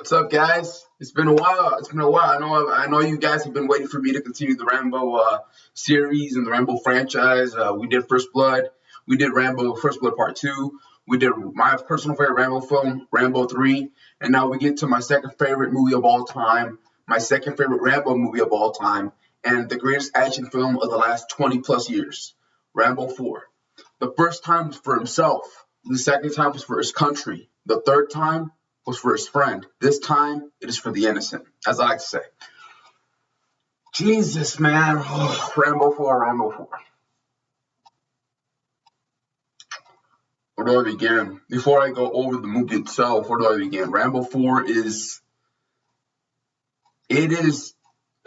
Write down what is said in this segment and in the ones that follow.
What's up, guys? It's been a while. It's been a while. I know you guys have been waiting for me to continue the Rambo series and the Rambo franchise. We did First Blood. We did Rambo First Blood Part 2. We did my personal favorite Rambo film, Rambo 3. And now we get to my second favorite movie of all time, my second favorite Rambo movie of all time, and the greatest action film of the last 20 plus years, Rambo 4. The first time was for himself. The second time was for his country. The third time was for his friend. This time, it is for the innocent, as I like to say. Jesus, man. Oh, Rambo 4, Rambo 4. Where do I begin? Before I go over the movie itself, where do I begin? Rambo 4 is a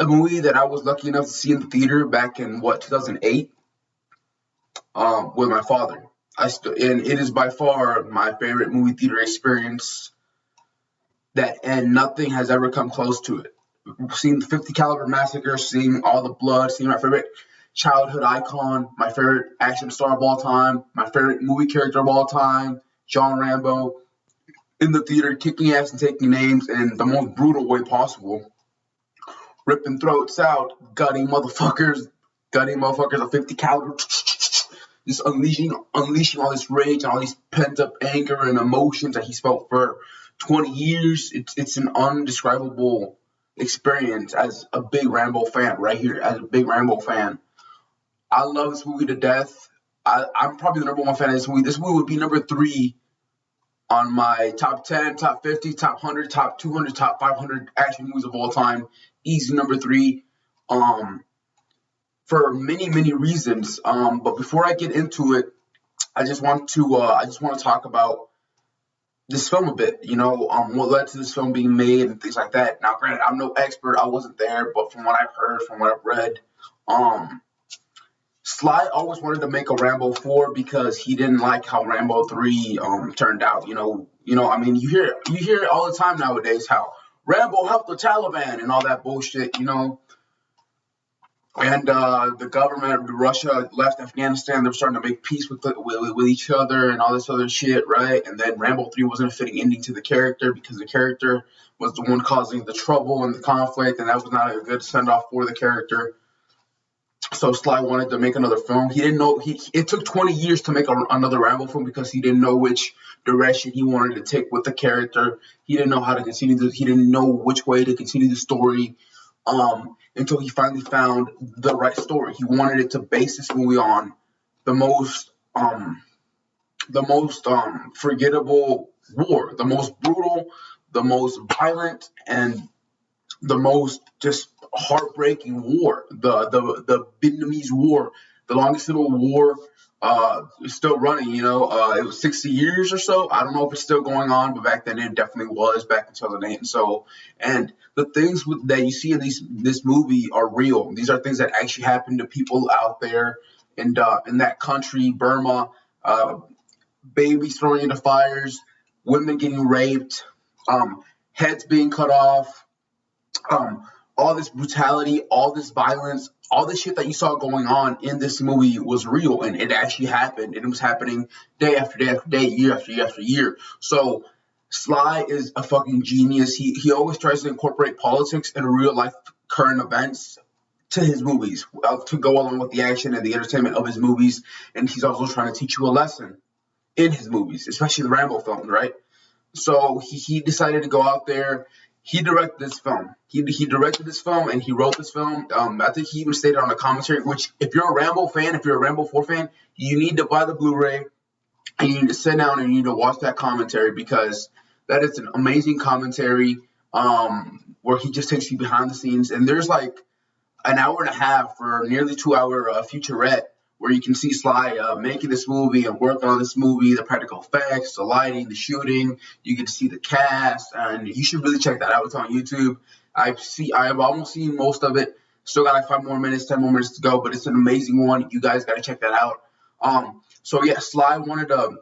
movie that I was lucky enough to see in the theater back in, 2008, with my father. And it is by far my favorite movie theater experience, and nothing has ever come close to it. Seeing the 50 caliber massacre, seeing all the blood, seeing my favorite childhood icon, my favorite action star of all time, my favorite movie character of all time, John Rambo, in the theater, kicking ass and taking names in the most brutal way possible, ripping throats out, gutting motherfuckers of 50 caliber, just unleashing all this rage and all these pent up anger and emotions that he's felt for 20 years. It's an undescribable experience as a big Rambo fan right here. As a big Rambo fan, I love this movie to death. I'm probably the number one fan of this movie. This movie would be number 3 on my top 10, top 50, top 100, top 200, top 500 action movies of all time. Easy number 3. For many, many reasons. But before I get into it, I just want to talk about this film a bit. What led to this film being made and things like that. Now, granted, I'm no expert. I wasn't there, but from what I've heard, from what I've read, Sly always wanted to make a Rambo 4 because he didn't like how Rambo 3 turned out. You hear it all the time nowadays how Rambo helped the Taliban and all that bullshit. And the government, Russia left Afghanistan. They were starting to make peace with each other and all this other shit, right? And then Rambo 3 wasn't a fitting ending to the character because the character was the one causing the trouble and the conflict, and that was not a good send-off for the character. So Sly wanted to make another film. He didn't know. It took 20 years to make another Rambo film because he didn't know which direction he wanted to take with the character. He didn't know how to continue. He didn't know which way to continue the story. Until he finally found the right story. He wanted it to base this movie on the most forgettable war, the most brutal, the most violent, and the most just heartbreaking war. The Vietnamese War, the longest civil war, is still running. It was 60 years or so. I don't know if it's still going on, but back then it definitely was, back in 2008. And the things that you see in this movie are real. These are things that actually happen to people out there in that country, Burma. Babies thrown into fires, women getting raped, heads being cut off, all this brutality, all this violence, all this shit that you saw going on in this movie was real, and it actually happened, and it was happening day after day after day, year after year after year. So Sly is a fucking genius. He always tries to incorporate politics and real life current events to his movies to go along with the action and the entertainment of his movies, and he's also trying to teach you a lesson in his movies, especially the Rambo films, right? So he decided to go out there. He directed this film. He directed this film and he wrote this film. I think he even stated on the commentary, which if you're a Rambo fan, if you're a Rambo 4 fan, you need to buy the Blu-ray and you need to sit down and you need to watch that commentary because that is an amazing commentary where he just takes you behind the scenes. And there's like an hour and a half or nearly 2-hour featurette where you can see Sly making this movie and working on this movie, the practical effects, the lighting, the shooting. You get to see the cast, and you should really check that out. It's on YouTube. I've almost seen most of it. Still got like 5 more minutes, 10 more minutes to go, but it's an amazing one. You guys got to check that out. So yeah, Sly wanted to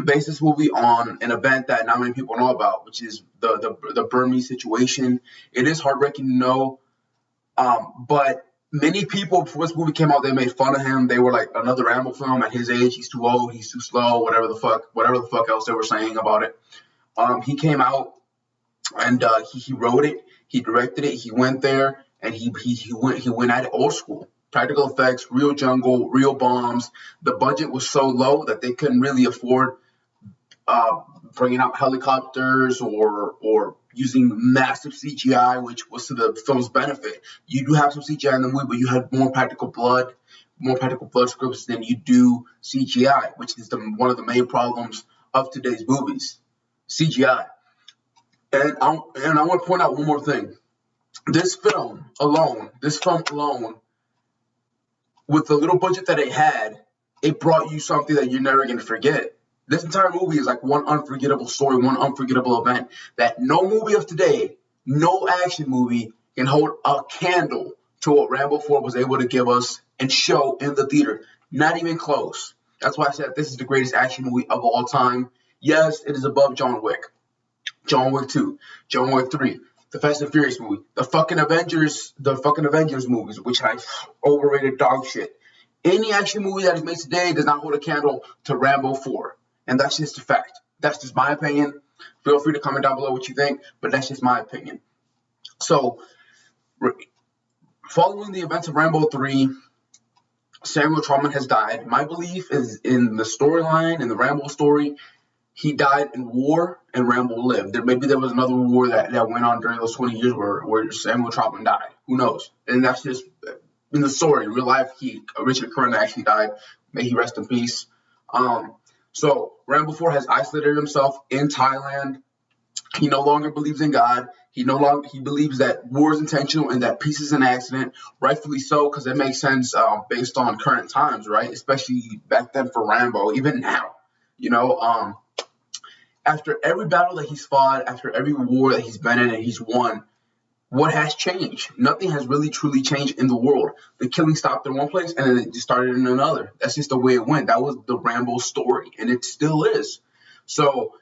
base this movie on an event that not many people know about, which is the Burmese situation. It is heartbreaking to know, but many people, before this movie came out, they made fun of him. They were like, another Rambo film at his age. He's too old. He's too slow. Whatever the fuck else they were saying about it. He came out and he wrote it, he directed it, he went there, and he went at it old school. Practical effects, real jungle, real bombs. The budget was so low that they couldn't really afford uh, bringing out helicopters or using massive CGI, which was to the film's benefit. You do have some CGI in the movie, but you had more practical blood scripts than you do CGI, which is one of the main problems of today's movies. CGI. And I want to point out one more thing. This film alone, with the little budget that it had, it brought you something that you're never going to forget. This entire movie is like one unforgettable story, one unforgettable event that no movie of today, no action movie can hold a candle to what Rambo 4 was able to give us and show in the theater. Not even close. That's why I said this is the greatest action movie of all time. Yes, it is above John Wick, John Wick 2, John Wick 3, the Fast and Furious movie, the fucking Avengers movies, which have overrated dog shit. Any action movie that is made today does not hold a candle to Rambo 4. And that's just a fact. That's just my opinion. Feel free to comment down below what you think, but that's just my opinion. So, following the events of Rambo 3, Samuel Trotman has died. My belief is in the storyline, in the Rambo story, he died in war and Rambo lived. Maybe there was another war that went on during those 20 years where Samuel Trotman died. Who knows? And that's just in the story. In real life, Richard Curran actually died. May he rest in peace. So Rambo 4 has isolated himself in Thailand. He no longer believes in God. He believes that war is intentional and that peace is an accident. Rightfully so, because it makes sense based on current times, right? Especially back then for Rambo, even now. You know, after every battle that he's fought, after every war that he's been in and he's won, what has changed? Nothing has really truly changed in the world. The killing stopped in one place and then it just started in another. That's just the way it went. That was the Rambo story, and it still is. So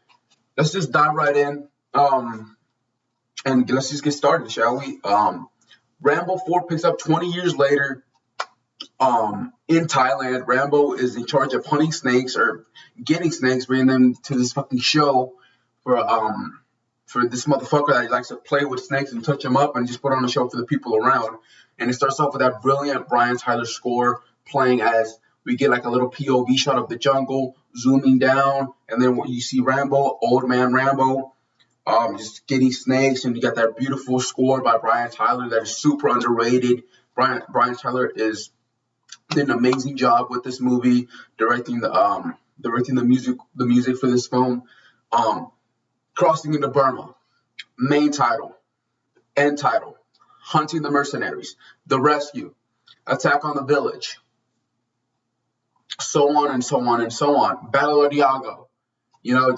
let's just dive right in, and let's just get started, shall we? Rambo 4 picks up 20 years later in Thailand. Rambo is in charge of hunting snakes or getting snakes, bringing them to this fucking show for this motherfucker that likes to play with snakes and touch them up and just put on a show for the people around. And it starts off with that brilliant Brian Tyler score playing as we get like a little POV shot of the jungle zooming down, and then you see Rambo, old man Rambo, just getting snakes, and you got that beautiful score by Brian Tyler that is super underrated. Brian Tyler did an amazing job with this movie, directing the music for this film. Crossing into Burma, main title, end title, hunting the mercenaries, the rescue, attack on the village, so on and so on and so on. Battle of Diago,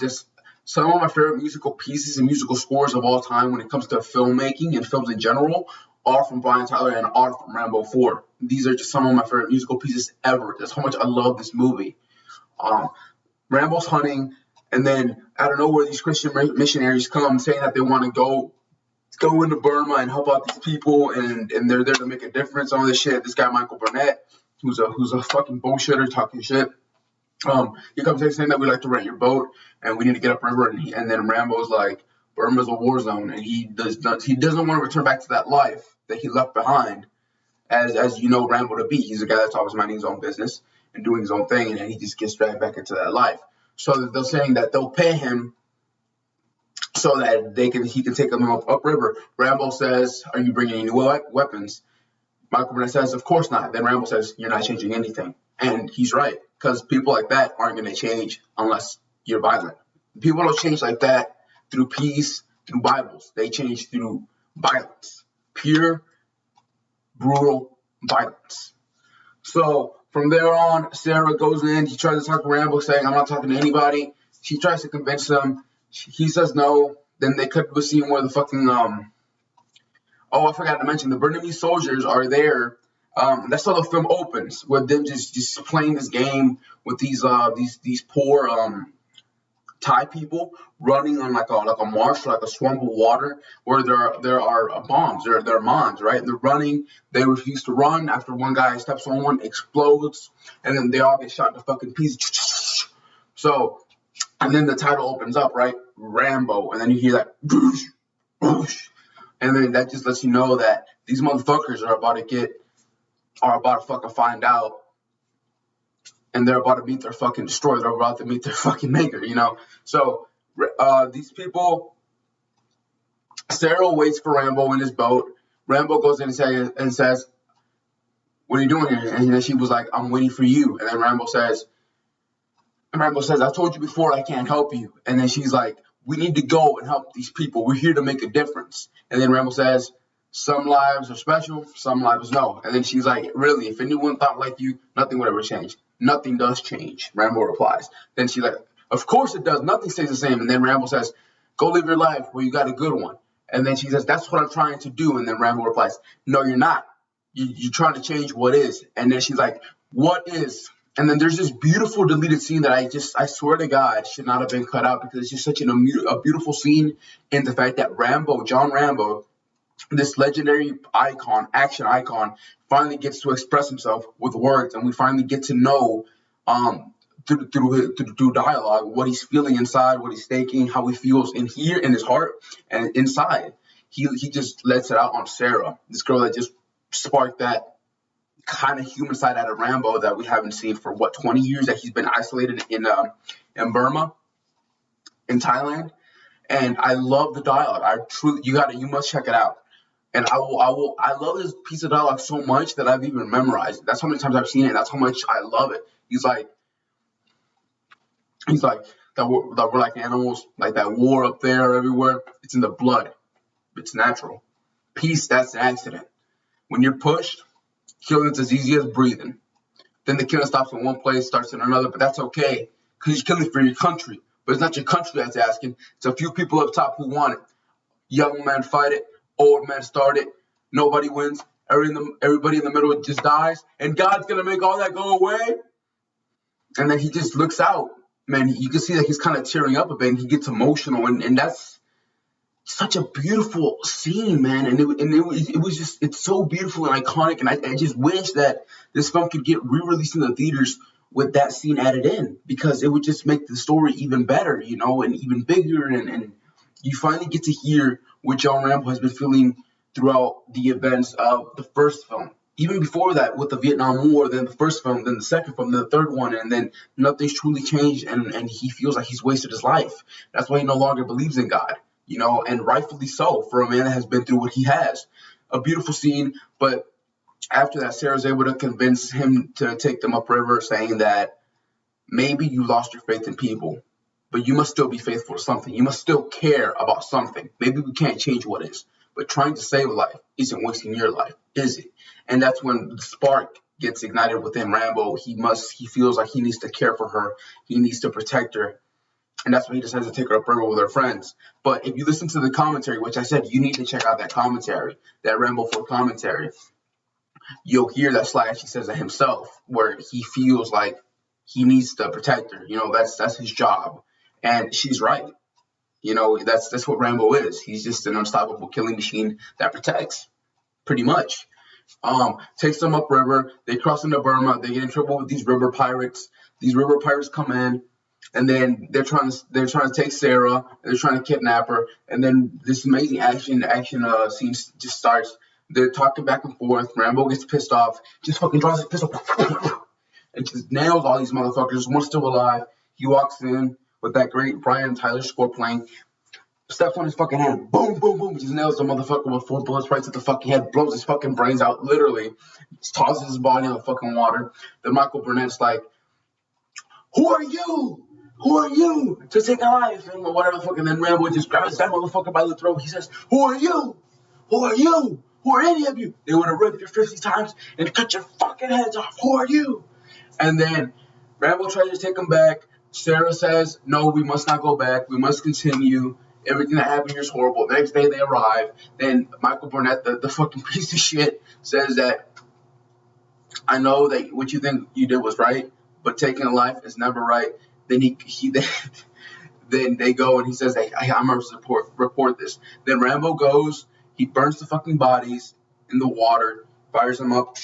just some of my favorite musical pieces and musical scores of all time when it comes to filmmaking and films in general are from Brian Tyler and are from Rambo 4. These are just some of my favorite musical pieces ever. That's how much I love this movie. Rambo's hunting, and then out of nowhere, these Christian missionaries come saying that they want to go into Burma and help out these people, and they're there to make a difference on this shit. This guy Michael Burnett, who's a fucking bullshitter talking shit. He comes in saying that we like to rent your boat and we need to get upriver, and then Rambo's like, Burma's a war zone, and he doesn't want to return back to that life that he left behind. As you know Rambo to be, he's a guy that's always minding his own business and doing his own thing, and then he just gets dragged back into that life. So they're saying that they'll pay him so that he can take them upriver. Rambo says, "Are you bringing any weapons?" Michael Burnett says, "Of course not." Then Rambo says, "You're not changing anything," and he's right, because people like that aren't going to change unless you're violent. People don't change like that through peace, through Bibles. They change through violence, pure, brutal violence. So from there on, Sarah goes in. He tries to talk to Rambo, saying, "I'm not talking to anybody." She tries to convince him. He says no. Then they cut to a scene where the fucking I forgot to mention, the Burmese soldiers are there. That's how the film opens, with them just playing this game with these poor Thai people running on like a marsh, like a swamp of water, where there are bombs, there are mines, right? They're running. They refuse to run. After one guy steps on one, explodes, and then they all get shot to fucking pieces. So, and then the title opens up, right? Rambo, and then you hear that, And then that just lets you know that these motherfuckers are about to fucking find out, and they're about to meet their fucking destroyer. They're about to meet their fucking maker, you know? So, these people, Sarah waits for Rambo in his boat. Rambo goes in and says, what are you doing here? And then she was like, I'm waiting for you. And then Rambo says, I told you before I can't help you. And then she's like, we need to go and help these people. We're here to make a difference. And then Rambo says, some lives are special, some lives no. And then she's like, really, if anyone thought like you, nothing would ever change. Nothing does change, Rambo replies. Then she's like, of course it does. Nothing stays the same. And then Rambo says, go live your life where you got a good one. And then she says, that's what I'm trying to do. And then Rambo replies, no, you're not. You're trying to change what is. And then she's like, what is? And then there's this beautiful deleted scene that I swear to God, should not have been cut out, because it's just such a beautiful scene in the fact that John Rambo, this legendary action icon, finally gets to express himself with words, and we finally get to know through dialogue what he's feeling inside, what he's thinking, how he feels in here in his heart and inside. He just lets it out on Sarah, this girl that just sparked that kind of human side out of Rambo that we haven't seen for 20 years that he's been isolated in Burma, in Thailand. And I love the dialogue. You must check it out. And I love this piece of dialogue so much that I've even memorized it. That's how many times I've seen it. That's how much I love it. He's like that we're like animals, like that war up there everywhere. It's in the blood. It's natural. Peace, that's an accident. When you're pushed, killing's as easy as breathing. Then the killing stops in one place, starts in another, but that's okay, because you're killing for your country. But it's not your country that's asking. It's a few people up top who want it. Young men fight it, old men start it. Nobody wins. Everybody in the middle just dies, and God's gonna make all that go away. And then he just looks out. Man, you can see that he's kind of tearing up a bit, and he gets emotional, and that's such a beautiful scene, man. And it was just, it's so beautiful and iconic. And I just wish that this film could get re-released in the theaters with that scene added in, because it would just make the story even better, you know, and even bigger. And you finally get to hear what John Rambo has been feeling throughout the events of the first film. Even before that, with the Vietnam War, then the first film, then the second film, then the third one, and then nothing's truly changed, and he feels like he's wasted his life. That's why he no longer believes in God. You know, and rightfully so for a man that has been through what he has. A beautiful scene, but after that, Sarah's able to convince him to take them upriver, saying that maybe you lost your faith in people, but you must still be faithful to something. You must still care about something. Maybe we can't change what is, but trying to save a life isn't wasting your life, is it? And that's when the spark gets ignited within Rambo. He feels like he needs to care for her. He needs to protect her. And that's why he decides to take her upriver with her friends. But if you listen to the commentary, which I said you need to check out that commentary, that Rambo 4 commentary, you'll hear that Sly actually says that himself, where he feels like he needs to protect her. You know, that's his job. And she's right. You know, that's what Rambo is. He's just an unstoppable killing machine that protects, pretty much. Takes them upriver. They cross into Burma. They get in trouble with these river pirates. These river pirates come in. And then they're trying to take Sarah. They're trying to kidnap her. And then this amazing action scene just starts. They're talking back and forth. Rambo gets pissed off. Just fucking draws his pistol and just nails all these motherfuckers. One's still alive. He walks in with that great Brian Tyler score playing. Steps on his fucking head. Boom, boom, boom. Just nails the motherfucker with 4 bullets right to the fucking head. Blows his fucking brains out. Literally. Just tosses his body in the fucking water. Then Michael Burnett's like, who are you? Who are you to take a life? And whatever the fuck. And then Rambo just grabs that motherfucker by the throat. He says, who are you? Who are you? Who are any of you? They would have ripped you 50 times and cut your fucking heads off. Who are you? And then Rambo tries to take him back. Sarah says, no, we must not go back. We must continue. Everything that happened here is horrible. The next day they arrive. Then Michael Burnett, the fucking piece of shit, says that I know that what you think you did was right, but taking a life is never right. Then then they go and he says, hey, I'm going to report this. Then Rambo goes, he burns the fucking bodies in the water, fires them up,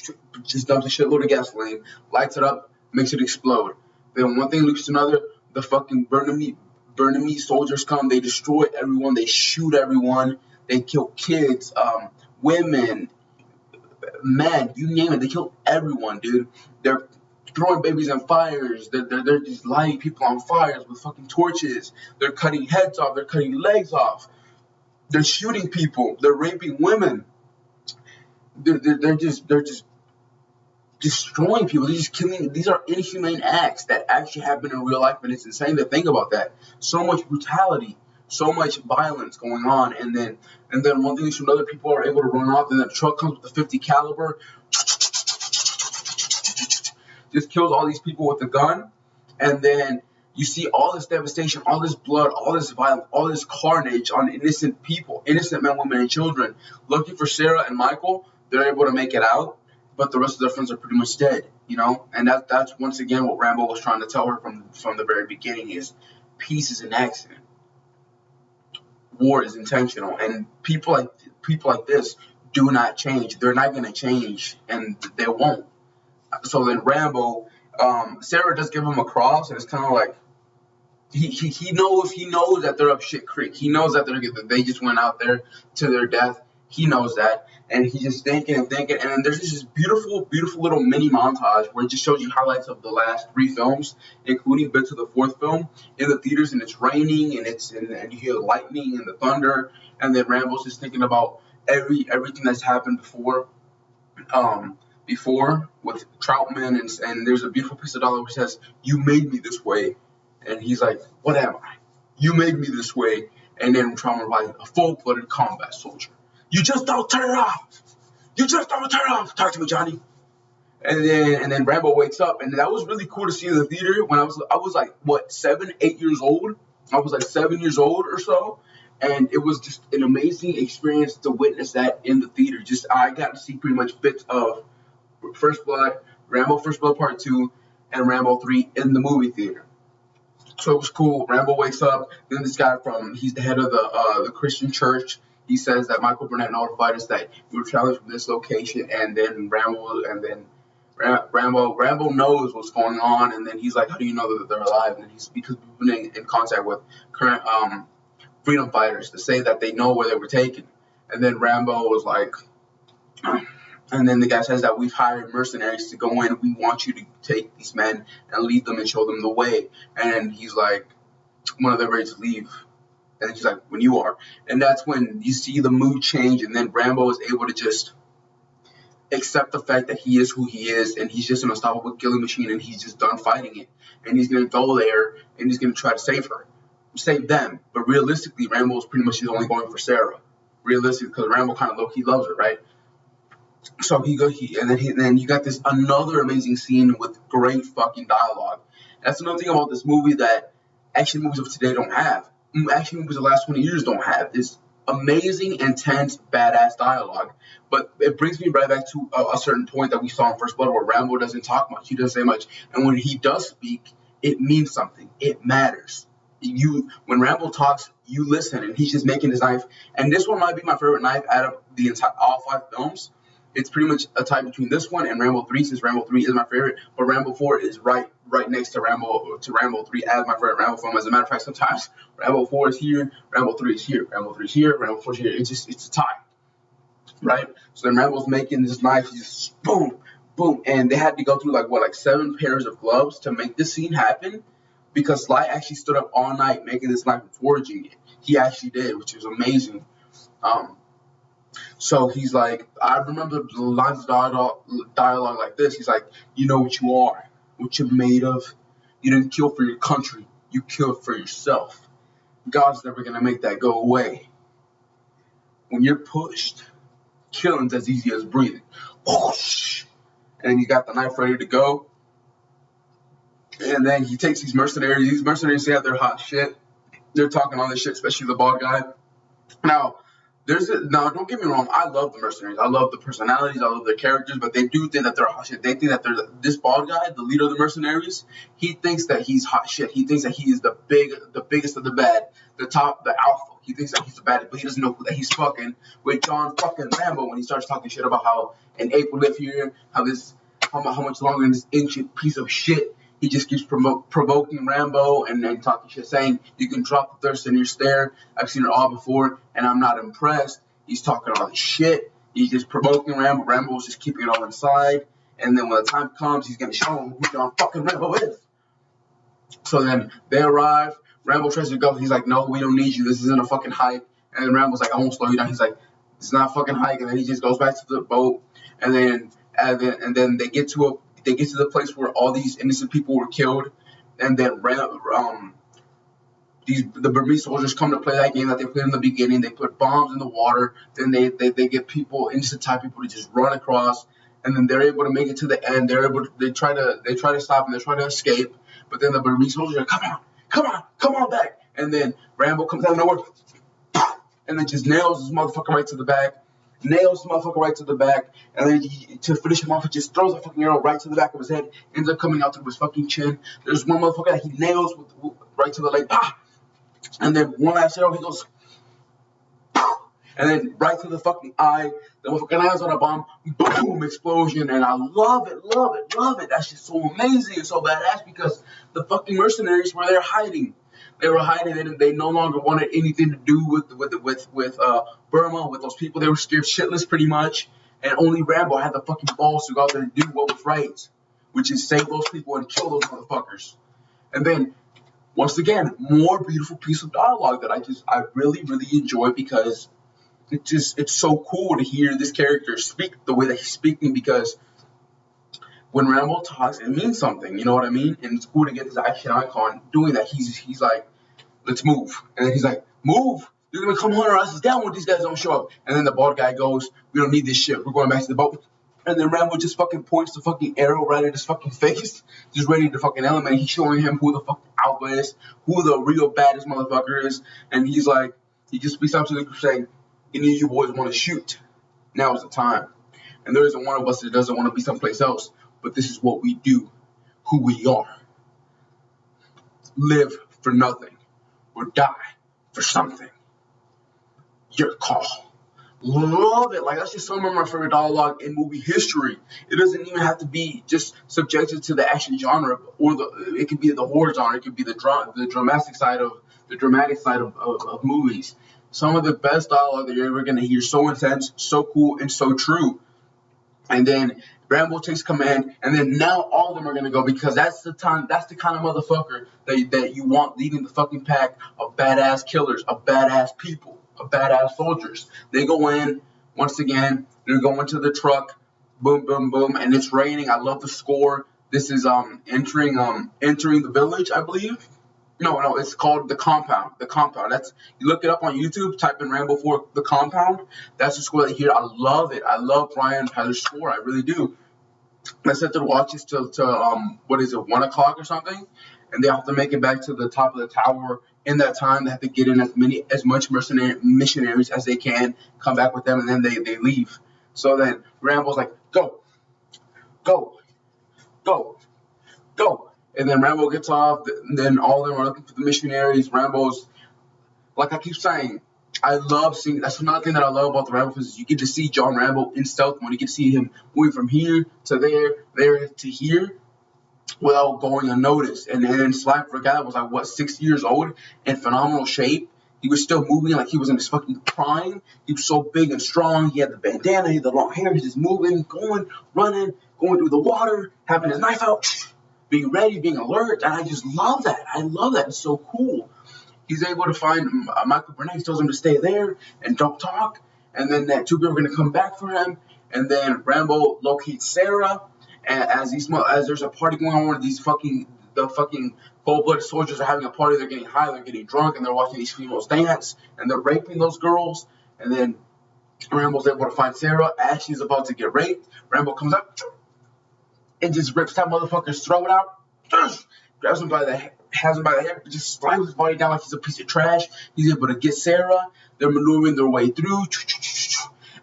just dumps a shitload of gasoline, lights it up, makes it explode. Then one thing leads to another, the fucking Burmese soldiers come, they destroy everyone, they shoot everyone, They kill kids, women, men, you name it. They kill everyone, dude. They're throwing babies in fires. They're just lighting people on fires with fucking torches. They're cutting heads off. They're cutting legs off. They're shooting people. They're raping women. They're just destroying people. They're just killing. These are inhumane acts that actually happen in real life, and it's insane to think about that. So much brutality, so much violence going on, and then one thing leads to another. People are able to run off, and then the truck comes with a 50 caliber, just kills all these people with a gun, and then you see all this devastation, all this blood, all this violence, all this carnage on innocent people, innocent men, women, and children. Lucky for Sarah and Michael, they're able to make it out, but the rest of their friends are pretty much dead, you know? And that's once again what Rambo was trying to tell her from the very beginning is peace is an accident. War is intentional. And people like this do not change. They're not gonna change, and they won't. So then Rambo, Sarah does give him a cross, and it's kind of like he knows that they're up shit creek. He knows that they just went out there to their death. He knows that, and he's just thinking and thinking. And then there's this beautiful little mini montage where it just shows you highlights of the last 3 films, including bits of the 4th film in the theaters. And it's raining, and you hear the lightning and the thunder, and then Rambo's just thinking about everything that's happened before with Troutman, and there's a beautiful piece of dialogue which says, "You made me this way," and he's like, "What am I? You made me this way." And then Troutman replies, "A full-blooded combat soldier. You just don't turn it off. You just don't turn it off. Talk to me, Johnny." And then Rambo wakes up, and that was really cool to see in the theater when I was like, what, 7, 8 years old. I was like 7 years old or so. And it was just an amazing experience to witness that in the theater. Just I got to see pretty much bits of First Blood, Rambo First Blood Part 2, and Rambo 3 in the movie theater. So it was cool. Rambo wakes up. Then this guy he's the head of the Christian church. He says that Michael Burnett notified us that we were traveling from this location, and then Rambo knows what's going on, and then he's like, "How do you know that they're alive?" And he's because we've been in contact with current freedom fighters to say that they know where they were taken. And then Rambo was like, and then the guy says that we've hired mercenaries to go in. We want you to take these men and lead them and show them the way. And he's like, when are they ready to leave? And he's like, when you are. And that's when you see the mood change, and then Rambo is able to just accept the fact that he is who he is, and he's just an unstoppable killing machine, and he's just done fighting it. And he's going to go there, and he's going to try to save them. But realistically, Rambo is pretty much only going for Sarah. Realistically, because Rambo kind of low-key loves her, right? So then you got this another amazing scene with great fucking dialogue. That's another thing about this movie that action movies of today don't have. Action movies of the last 20 years don't have. This amazing, intense, badass dialogue. But it brings me right back to a certain point that we saw in First Blood where Rambo doesn't talk much. He doesn't say much. And when he does speak, it means something. It matters. When Rambo talks, you listen, and he's just making his knife. And this one might be my favorite knife out of all 5 films. It's pretty much a tie between this one and Rambo 3, since Rambo 3 is my favorite, but Rambo 4 is right next to Rambo 3 as my favorite Rambo film. As a matter of fact, sometimes Rambo 4 is here, Rambo 3 is here, Rambo 3 is here, Rambo 4 is here. It's a tie, right? So then Rambo's making this knife, he's just boom, boom, and they had to go through like 7 pairs of gloves to make this scene happen, because Sly actually stood up all night making this knife and forging it. He actually did, which was amazing. So he's like, I remember the lines of dialogue like this. He's like, you know what you are, what you're made of. You didn't kill for your country. You killed for yourself. God's never going to make that go away. When you're pushed, killing's as easy as breathing. Whoosh! And you got the knife ready to go. And then he takes these mercenaries. These mercenaries say they're hot shit. They're talking all this shit, especially the bald guy. Now, don't get me wrong. I love the mercenaries. I love the personalities. I love their characters. But they do think that they're hot shit. They think that this bald guy, the leader of the mercenaries, he thinks that he's hot shit. He thinks that he is the biggest of the bad, the alpha. He thinks that he's the baddest, but he doesn't know that he's fucking with John fucking Rambo when he starts talking shit about how an ape will live here, how much longer this ancient piece of shit he just keeps provoking Rambo and then talking shit, saying you can drop the thirst in your stare. I've seen it all before, and I'm not impressed. He's talking all this shit. He's just provoking Rambo. Rambo's just keeping it all inside. And then when the time comes, he's gonna show him who John fucking Rambo is. So then they arrive. Rambo tries to go. He's like, no, we don't need you. This isn't a fucking hike. And then Rambo's like, I won't slow you down. He's like, it's not a fucking hike. And then he just goes back to the boat. And then they get to the place where all these innocent people were killed. And then the Burmese soldiers come to play that game that they played in the beginning. They put bombs in the water. Then they get people, innocent type people, to just run across. And then they're able to make it to the end. They try to stop and they try to escape. But then the Burmese soldiers are like, come on back. And then Rambo comes out of nowhere and then just nails this motherfucker right to the back. And then to finish him off, he just throws a fucking arrow right to the back of his head. Ends up coming out through his fucking chin. There's one motherfucker that he nails right to the leg. And then one last arrow, he goes, and then right to the fucking eye. The motherfucker lands on a bomb. Boom! Explosion. And I love it. That's just so amazing and so badass because the fucking mercenaries were there hiding. They were hiding, and they no longer wanted anything to do with Burma, with those people. They were scared shitless pretty much. And only Rambo had the fucking balls to go out there and do what was right, which is save those people and kill those motherfuckers. And then, once again, more beautiful piece of dialogue that I really, really enjoy because it's so cool to hear this character speak the way that he's speaking because when Rambo talks, it means something, you know what I mean? And it's cool to get this action icon doing that. He's like, let's move. And then he's like, move! You're gonna come hunt our asses down when these guys don't show up. And then the bald guy goes, we don't need this shit. We're going back to the boat. And then Rambo just fucking points the fucking arrow right at his fucking face, just ready to fucking eliminate. He's showing him who the fucking alpha is, who the real baddest motherfucker is. And he's like, he just speaks up to the group saying, any of you boys want to shoot? Now is the time. And there isn't one of us that doesn't want to be someplace else. But this is what we do, who we are. Live for nothing or die for something. Your call. Love it. Like, that's just some of my favorite dialogue in movie history. It doesn't even have to be just subjected to the action genre, or it could be the horror genre. It could be the dramatic side of movies. Some of the best dialogue that you're ever going to hear. So intense, so cool, and so true. And then Rambo takes command, and then now all of them are going to go because that's the kind of motherfucker that you want leading the fucking pack of badass killers, of badass people, of badass soldiers. They go in, once again, they're going to the truck, boom, boom, boom, and it's raining. I love the score. This is entering the village, I believe. No, it's called The Compound. The Compound. That's, you look it up on YouTube, type in Rambo 4 The Compound. That's the score that you hear. I love it. I love Brian Tyler's score. I really do. I set to watch this till 1 o'clock or something, and they have to make it back to the top of the tower in that time. They have to get in as much missionaries as they can, come back with them, and then they leave. So then Rambo's like, go, go, go, go. And then Rambo gets off, and then all of them are looking for the missionaries. Rambo's, like I keep saying, I love seeing, that's another thing that I love about the Rambo is you get to see John Rambo in stealth mode. You get to see him moving from here to there to here without going unnoticed. And then Sly, for a guy that was like, 6 years old, in phenomenal shape, he was still moving like he was in his fucking prime. He was so big and strong. He had the bandana, he had the long hair, he's just moving, going, running, going through the water, having his knife out, being ready, being alert, and I just love that. I love that. It's so cool. He's able to find Michael Burnett. He tells him to stay there and don't talk. And then that two people are going to come back for him. And then Rambo locates Sarah. And as there's a party going on where the fucking cold-blooded soldiers are having a party. They're getting high, they're getting drunk, and they're watching these females dance, and they're raping those girls. And then Rambo's able to find Sarah as she's about to get raped. Rambo comes up and just rips that motherfucker's throat out, grabs him by the hair, just slams his body down like he's a piece of trash. He's able to get Sarah. They're maneuvering their way through.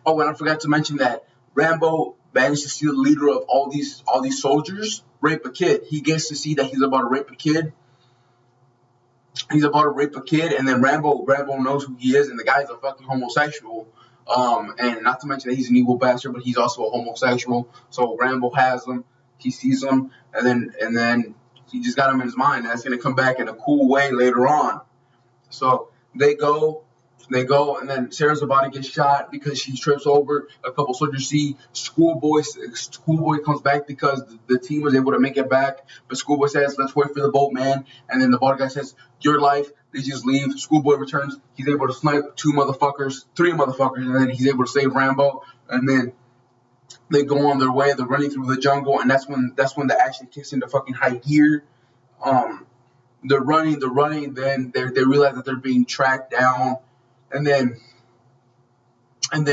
Oh, and I forgot to mention that Rambo managed to see the leader of all these soldiers rape a kid. He gets to see that he's about to rape a kid. And then Rambo knows who he is, and the guy's a fucking homosexual. And not to mention that he's an evil bastard, but he's also a homosexual. So Rambo has him. He sees him, and then He just got him in his mind. That's gonna come back in a cool way later on. So they go, and then Sarah's about to get shot because she trips over. A couple soldiers see Schoolboy. Schoolboy comes back because the team was able to make it back. But Schoolboy says, "Let's wait for the boat, man." And then the bald guy says, "Your life." They just leave. Schoolboy returns. He's able to snipe three motherfuckers, and then he's able to save Rambo. And then they go on their way. They're running through the jungle, and that's when the action kicks into fucking high gear. They're running. Then they realize that they're being tracked down. And then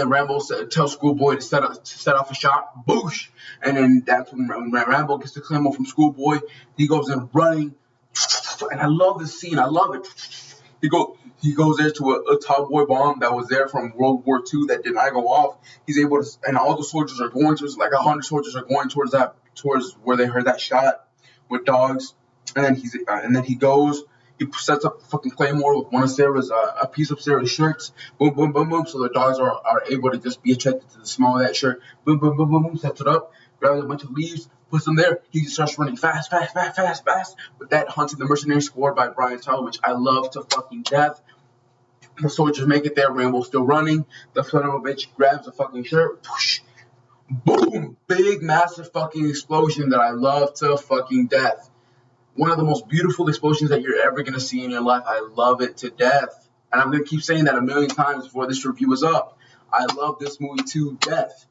Rambo tells Schoolboy to set off a shot. Boosh! And then that's when Rambo gets the claymore from Schoolboy. He goes in running, and I love this scene. I love it. He goes there to a top boy bomb that was there from World War II that did not go off. He's able to, and all the soldiers are going towards, like 100 soldiers are going towards where they heard that shot with dogs. And then he goes. He sets up a fucking claymore with one of Sarah's, a piece of Sarah's shirts. Boom, boom, boom, boom. So the dogs are able to just be attracted to the smell of that shirt. Boom, boom, boom, boom, boom. Sets it up. Grabs a bunch of leaves. Puts them there. He just starts running fast. With that, hunting the mercenary squad by Brian Tyler, which I love to fucking death. The soldiers make it there. Rambo's still running. The son of a bitch grabs a fucking shirt. Whoosh, boom. Big, massive fucking explosion that I love to fucking death. One of the most beautiful explosions that you're ever going to see in your life. I love it to death. And I'm going to keep saying that a million times before this review is up. I love this movie to death.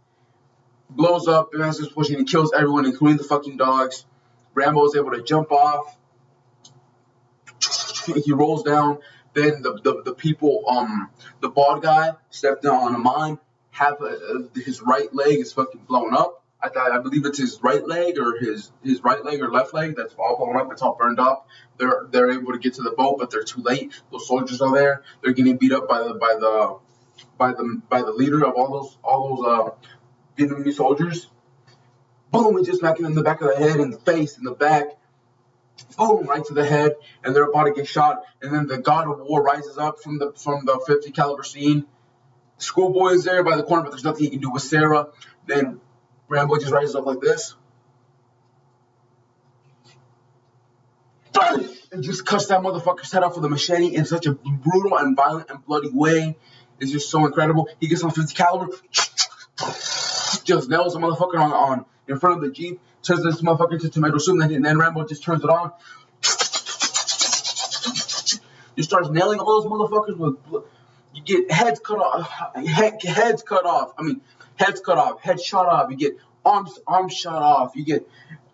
Blows up, massive explosion. He kills everyone, including the fucking dogs. Rambo is able to jump off. He rolls down. Then the people, the bald guy stepped down on a mine. His right leg is fucking blown up. I believe it's his right leg or his right leg or left leg that's all blown up. It's all burned up. They're able to get to the boat, but they're too late. Those soldiers are there. They're getting beat up by the leader of all those Vietnamese soldiers. Boom! He just smacked him in the back of the head, in the face, in the back. Boom! Right to the head, and they're about to get shot. And then the God of War rises up from the 50 caliber scene. Schoolboy is there by the corner, but there's nothing he can do with Sarah. Then Rambo just rises up like this. And just cuts that motherfucker's head off with a machete in such a brutal and violent and bloody way. It's just so incredible. He gets on 50 caliber, just nails the motherfucker on in front of the Jeep, turns this motherfucker into tomato soup, and then Rambo just turns it on. Just starts nailing all those motherfuckers with. You get heads cut off, heads cut off, heads shot off. You get arms shot off. You get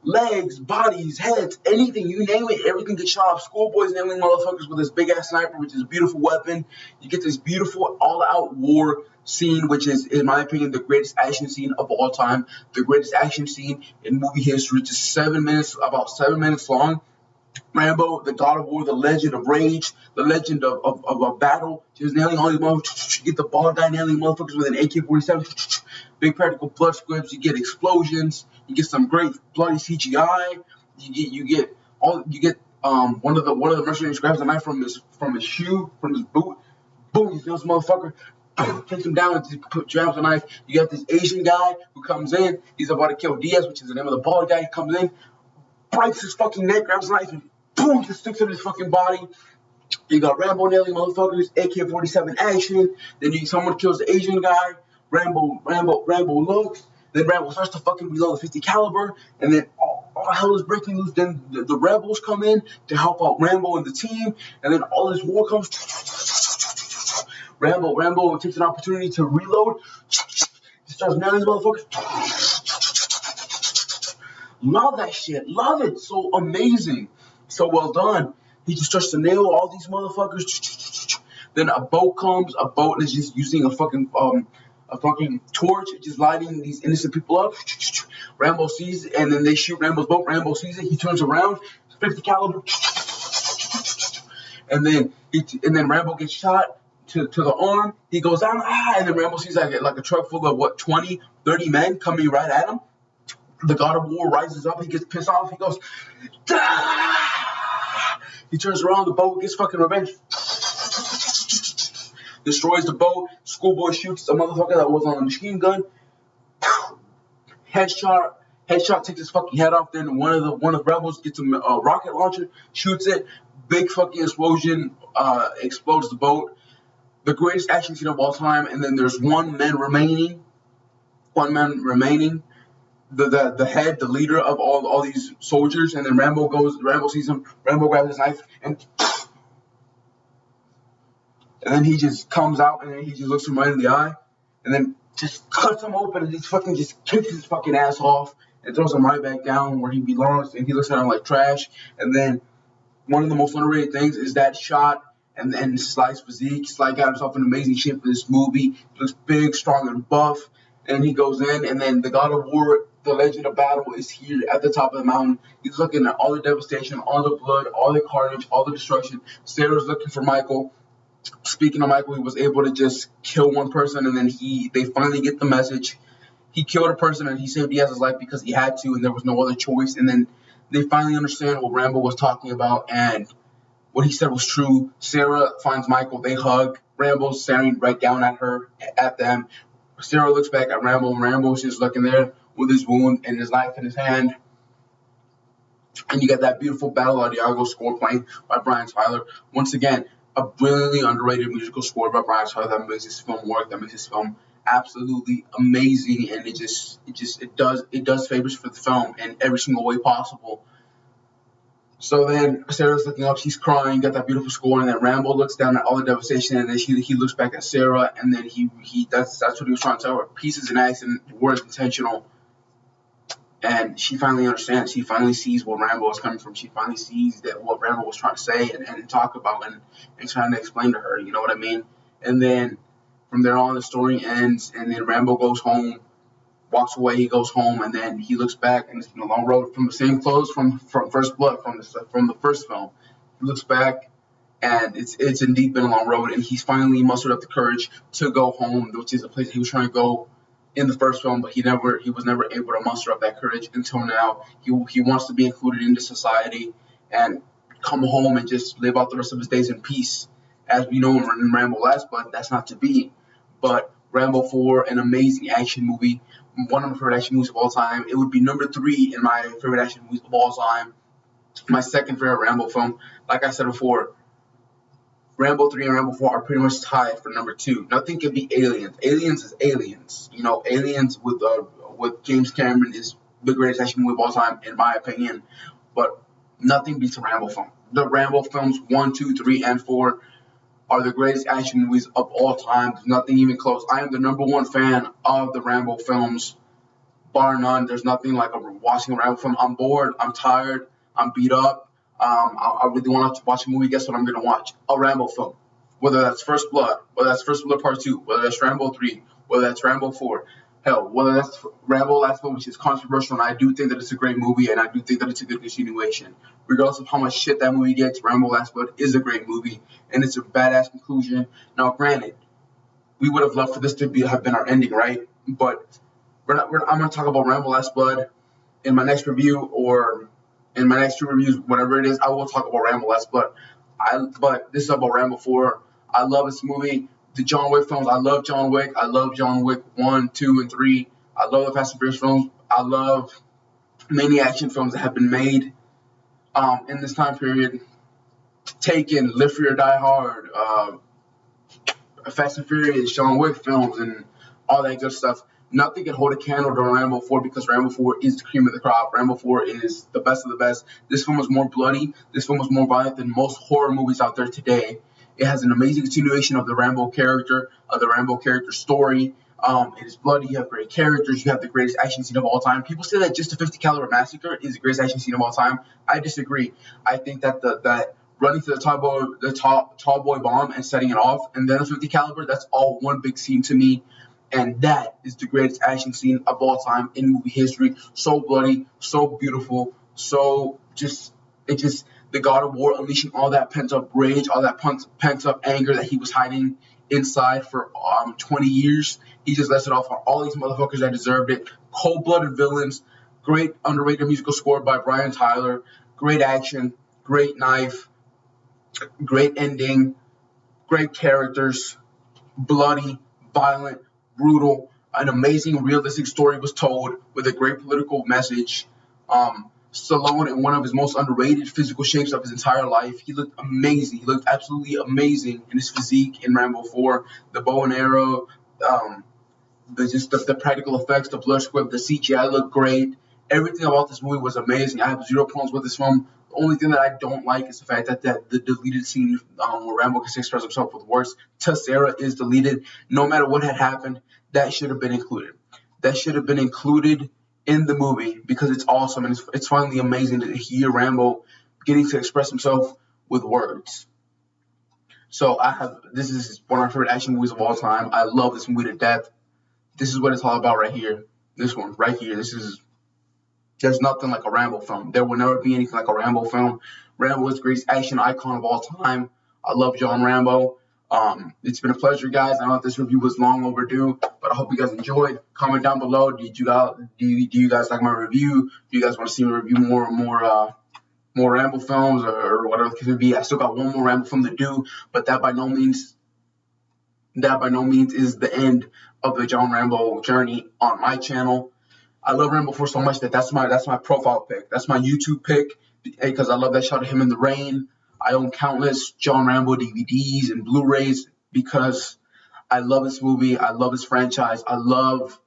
legs, bodies, heads, anything, you name it, everything gets shot off. Schoolboy's nailing motherfuckers with this big ass sniper, which is a beautiful weapon. You get this beautiful all-out war scene, which is, in my opinion, the greatest action scene of all time, the greatest action scene in movie history. Just about 7 minutes long. Rambo, the God of War, the Legend of Rage, the Legend of a battle, just nailing all these motherfuckers. You get the bald guy nailing motherfuckers with an AK-47. Big practical blood squibs. You get explosions. You get some great bloody CGI. You get one of the mercenaries grabs a knife from his shoe, from his boot. Boom! He kills the motherfucker. Takes him down and jabs a knife. You got this Asian guy who comes in. He's about to kill Diaz, which is the name of the bald guy. He comes in, breaks his fucking neck, grabs a knife, and boom, just sticks in his fucking body. You got Rambo nailing motherfuckers, AK-47 action. Then someone kills the Asian guy. Rambo looks. Then Rambo starts to fucking reload the 50 caliber, and then all hell is breaking loose. Then the rebels come in to help out Rambo and the team, and then all this war comes. Rambo takes an opportunity to reload. He starts nailing these motherfuckers. Love that shit. Love it. So amazing. So well done. He just starts to nail all these motherfuckers. Then a boat comes. A boat is just using a fucking torch, just lighting these innocent people up. Rambo sees it, and then they shoot Rambo's boat. Rambo sees it. He turns around. 50 caliber. And then Rambo gets shot to the arm. He goes down. And then Rambo sees like a truck full of 20, 30 men coming right at him. The God of War rises up. He gets pissed off. He goes, "Dah!" He turns around. The boat gets fucking revenge. Destroys the boat. Schoolboy shoots a motherfucker that was on a machine gun. Headshot. Headshot takes his fucking head off. Then one of the rebels gets a rocket launcher, shoots it. Big fucking explosion. Explodes the boat. The greatest action scene of all time. And then there's one man remaining. One man remaining. The head, the leader of all these soldiers. And then Rambo sees him. Rambo grabs his knife and then he just comes out and then he just looks him right in the eye and then just cuts him open and just kicks his fucking ass off and throws him right back down where he belongs, and he looks at him like trash. And then one of the most underrated things is that shot and then Sly's physique. Sly got himself in amazing shape for this movie. He looks big, strong, and buff. And he goes in, and then the God of War, the Legend of Battle, is here at the top of the mountain. He's looking at all the devastation, all the blood, all the carnage, all the destruction. Sarah's looking for Michael. Speaking of Michael, he was able to just kill one person, and then they finally get the message. He killed a person, and he saved Diaz's life because he had to, and there was no other choice. And then they finally understand what Rambo was talking about, and what he said was true. Sarah finds Michael. They hug. Rambo's staring right down at them. Sarah looks back at Rambo, and Rambo's just looking there with his wound and his knife in his hand. And you got that beautiful Battle of Diago score playing by Brian Tyler. Once again, a brilliantly underrated musical score by Brian Tyler that makes this film work, that makes this film absolutely amazing, and it does favors for the film in every single way possible. So then Sarah's looking up, she's crying, got that beautiful score, and then Rambo looks down at all the devastation, and then he looks back at Sarah, and then that's what he was trying to tell her. Peace is an accident, war is intentional. And she finally understands. She finally sees where Rambo is coming from. She finally sees that what Rambo was trying to say and talk about and trying to explain to her. You know what I mean? And then from there on, the story ends. And then Rambo goes home, walks away. He goes home, and then he looks back, and it's been a long road from the same clothes from First Blood, from the first film. He looks back, and it's indeed been a long road. And he's finally mustered up the courage to go home, which is a place he was trying to go in the first film, but he was never able to muster up that courage until now. He wants to be included into society and come home and just live out the rest of his days in peace. As we know in Rambo Last Blood, that's not to be. But Rambo 4, an amazing action movie, one of my favorite action movies of all time. It would be number 3 in my favorite action movies of all time. My second favorite Rambo film. Like I said before, Rambo 3 and Rambo 4 are pretty much tied for number 2. Nothing can be Aliens. Aliens is Aliens. You know, Aliens with James Cameron is the greatest action movie of all time, in my opinion. But nothing beats a Rambo film. The Rambo films 1, 2, 3, and 4 are the greatest action movies of all time. There's nothing even close. I am the number 1 fan of the Rambo films, bar none. There's nothing like watching a Rambo film. I'm bored. I'm tired. I'm beat up. I really want to watch a movie. Guess what I'm going to watch? A Rambo film. Whether that's First Blood, whether that's First Blood Part 2, whether that's Rambo 3, whether that's Rambo 4. Hell, whether that's Rambo Last Blood, which is controversial, and I do think that it's a great movie, and I do think that it's a good continuation. Regardless of how much shit that movie gets, Rambo Last Blood is a great movie, and it's a badass conclusion. Now, granted, we would have loved for this to have been our ending, right? But I'm going to talk about Rambo Last Blood in my next review, or in my next 2 reviews, whatever it is. I will talk about Rambo Last Blood. But this is about Rambo 4. I love this movie. The John Wick films, I love John Wick. I love John Wick 1, 2, and 3. I love the Fast and Furious films. I love many action films that have been made in this time period. Taken, Live Free or Die Hard, Fast and Furious, John Wick films, and all that good stuff. Nothing can hold a candle to Rambo 4 because Rambo 4 is the cream of the crop. Rambo 4 is the best of the best. This film was more bloody. This film was more violent than most horror movies out there today. It has an amazing continuation of the Rambo character, story. It is bloody. You have great characters. You have the greatest action scene of all time. People say that just the 50 caliber massacre is the greatest action scene of all time. I disagree. I think that that running to the tall boy bomb and setting it off, and then the 50 caliber, that's all one big scene to me. And that is the greatest action scene of all time in movie history. So bloody, so beautiful, the God of War unleashing all that pent-up rage, all that pent-up anger that he was hiding inside for 20 years. He just lets it off on all these motherfuckers that deserved it. Cold-blooded villains, great underrated musical score by Brian Tyler, great action, great knife, great ending, great characters, bloody, violent, brutal, An amazing, realistic story was told with a great political message. Stallone, in one of his most underrated physical shapes of his entire life, he looked amazing. He looked absolutely amazing in his physique in Rambo 4. The bow and arrow, um, the practical effects, the blood squib, the CGI looked great. Everything about this movie was amazing. I have zero problems with this film. The only thing that I don't like is the fact that the deleted scene where Rambo can express himself with words, Tessera, is deleted. No matter what had happened, that should have been included. That should have been included in the movie because it's awesome and it's finally amazing to hear Rambo getting to express himself with words. So this is one of my favorite action movies of all time. I love this movie to death. This is what it's all about right here. This one right here. There's nothing like a Rambo film. There will never be anything like a Rambo film. Rambo is the greatest action icon of all time. I love John Rambo. It's been a pleasure, guys. I know this review was long overdue, but I hope you guys enjoyed. Comment down below. Do you guys like my review? Do you guys want to see me review more Rambo films or whatever the case may be? I still got one more Rambo film to do, but that by no means is the end of the John Rambo journey on my channel. I love Rambo 4 so much that's my profile pick. That's my YouTube pick because I love that shot of him in the rain. I own countless John Rambo DVDs and Blu-rays because I love this movie. I love this franchise. I love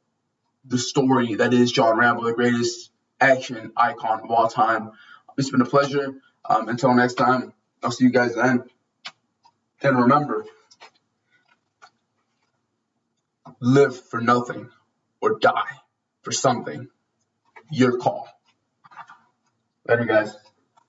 the story that is John Rambo, the greatest action icon of all time. It's been a pleasure. Until next time, I'll see you guys then. And remember, live for nothing or die for something. Your call. Later, guys.